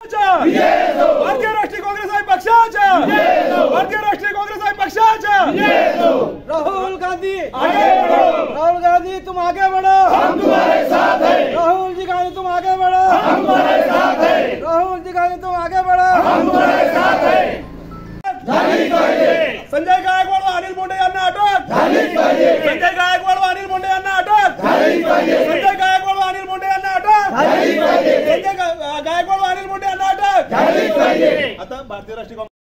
भारतीय राष्ट्रीय काँग्रेस पक्षाच्या भारतीय राष्ट्रीय काँग्रेस पक्षाच्या राहुल गांधी आगे बढ़ो, राहुल गांधी तुम आगे बढ़ो, हम तुम्हारे साथ हैं। राहुल जी गांधी तुम आगे बढ़ो, हम तुम्हारे साथ हैं। राहुल जी गांधी तुम आगे बढ़ो, हम तुम्हारे साथ हैं। झालीच पाहिजे। संजय गायकवाड व अनिल बोंडे यांना अटक झालीच पाहिजे। संजय गायकवाड व अनिल बोंडे यांना अटक झालीच पाहिजे। संजय गायकवाड व अनिल बोंडे यांना अटक झालीच पाहिजे। संजय गायकवाड व अनिल बोंडे यांना अटक झालीच पाहिजे। आता भारतीय राष्ट्रीय काँग्रेस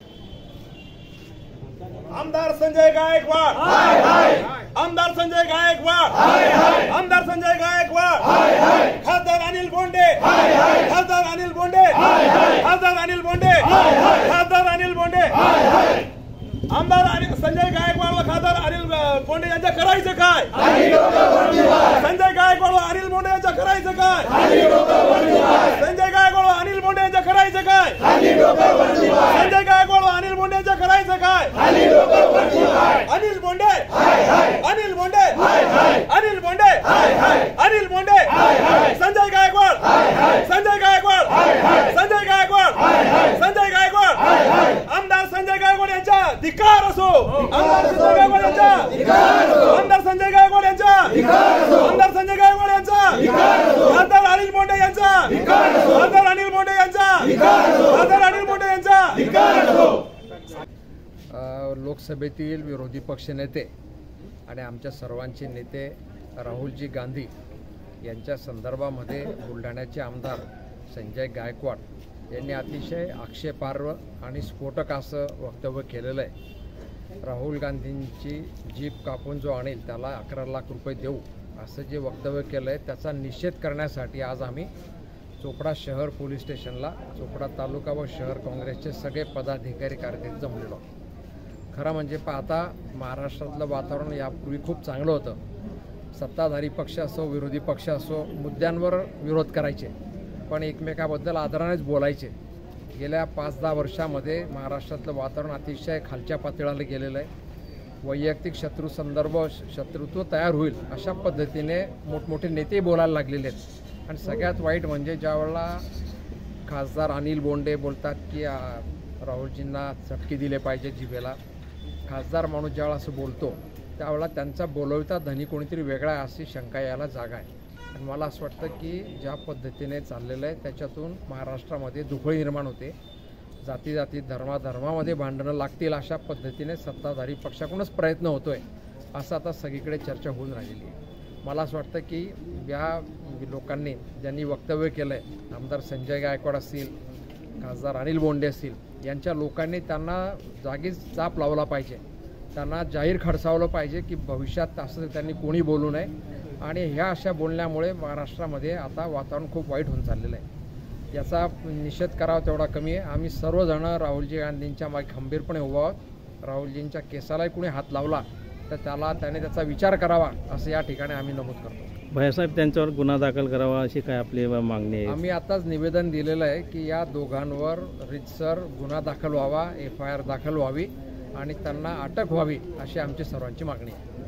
आमदार संजय गायकवाड हाय हाय, आमदार संजय गायकवाड हाय हाय, आमदार संजय गायकवाड हाय हाय, खासदार अनिल बोंडे हाय हाय, खासदार अनिल बोंडे हाय हाय, खासदार अनिल बोंडे हाय हाय, खासदार अनिल बोंडे हाय हाय। आमदार संजय गायकवाड व खासदार अनिल बोंडे यांच्या करायचं काय? संजय गायकवाड व अनिल बोंडे यांच्या करायचं काय? संजय गायकवाड व अनिल बोंडे यांच्या करायचं काय? संजय गायकवाड व अनिल बोंडे यांच्या करायचं काय? अनिल बोंडे अनिल बोंडे अनिल बोंडे अनिल बोंडे संजय गायकवाड संजय गायकवाड संजय गायकवाड संजय गायकवाड आमदार संजय गायकवाड यांच्या धिक्कार असो, आमदार संजय गायकवाड यांचा धिक्कार असो, आमदार संजय गायकवाड यांचा धिक्कार असो, आमदार संजय गायकवाड यांचा धिक्कार असो, खासदार अनिल बोंडे यांचा धिक्कार असो, खासदार अनिल बोंडे यांचा धिक्कार असो, खासदार अनिल बोंडे यांचा धिक्कार असो। लोकसभेतील विरोधी पक्षनेते आणि आमच्या सर्वांचे नेते राहुलजी गांधी यांच्या संदर्भामध्ये बुलढाण्याचे आमदार संजय गायकवाड यांनी अतिशय आक्षेपार्ह आणि स्फोटक असं वक्तव्य केलेलं आहे। राहुल गांधींची जीप कापून जो आणेल त्याला 11 लाख रुपये देऊ असं जे वक्तव्य केलं आहे त्याचा निषेध करण्यासाठी आज आम्ही चोपडा शहर पोलीस स्टेशनला चोपडा तालुका व शहर काँग्रेसचे सगळे पदाधिकारी कार्यकर्ते जमलेलो। खरं म्हणजे पाहता महाराष्ट्रातलं वातावरण यापूर्वी खूप चांगलं होतं। सत्ताधारी पक्ष असो विरोधी पक्ष असो मुद्द्यांवर विरोध करायचे पण एकमेकाबद्दल आदरानेच बोलायचे। गेल्या 5-10 वर्षामध्ये महाराष्ट्रातलं वातावरण अतिशय खालच्या पातळीला गेलेलं आहे। वैयक्तिक शत्रुत्व तयार होईल अशा पद्धतीने मोठमोठे नेते बोलायला लागलेले आहेत। आणि सगळ्यात वाईट म्हणजे ज्यावेळेला खासदार अनिल बोंडे बोलतात की राहुलजींना चटके दिले पाहिजे जिभेला, खासदार माणूस ज्यावेळेला असं बोलतो त्यावेळेला त्यांचा बोलवता धनी कोणीतरी वेगळा आहे अशी शंका यायला जागा आहे। आणि मला असं वाटतं की ज्या पद्धतीने चाललेलं आहे त्याच्यातून महाराष्ट्रामध्ये दुफळी निर्माण होते, जाती धर्मामध्ये भांडणं लागतील अशा पद्धतीने सत्ताधारी पक्षाकडूनच प्रयत्न होतोय असं आता सगळीकडे चर्चा होऊन राहिलेली आहे। मला असं वाटतं की या लोकांनी ज्यांनी वक्तव्य केलं आहे आमदार संजय गायकवाड असतील खासदार अनिल बोंडे असतील यांच्या लोकांनी त्यांना जागीच चाप लावला पाहिजे, त्यांना जाहीर खडसावलं पाहिजे की भविष्यात असं त्यांनी कोणी बोलू नये। आणि ह्या अशा बोलण्यामुळे महाराष्ट्रामध्ये आता वातावरण खूप वाईट होऊन चाललेलं आहे। याचा निषेध करावा तेवढा कमी आहे। आम्ही सर्वजण राहुलजी गांधींच्या मागे खंबीरपणे उभा आहोत। राहुलजींच्या केसालाही कुणी हात लावला तर त्याने त्याचा विचार करावा असं या ठिकाणी आम्ही नमूद करतो। भैयासाहेब त्यांच्यावर गुन्हा दाखल करावा अशी काय आपली मागणी आहे? आम्ही आताच निवेदन दिलेलं आहे की या दोघांवर रीतसर गुन्हा दाखल व्हावा, FIR दाखल व्हावी आणि त्यांना अटक व्हावी अशी आमची सर्वांची मागणी आहे।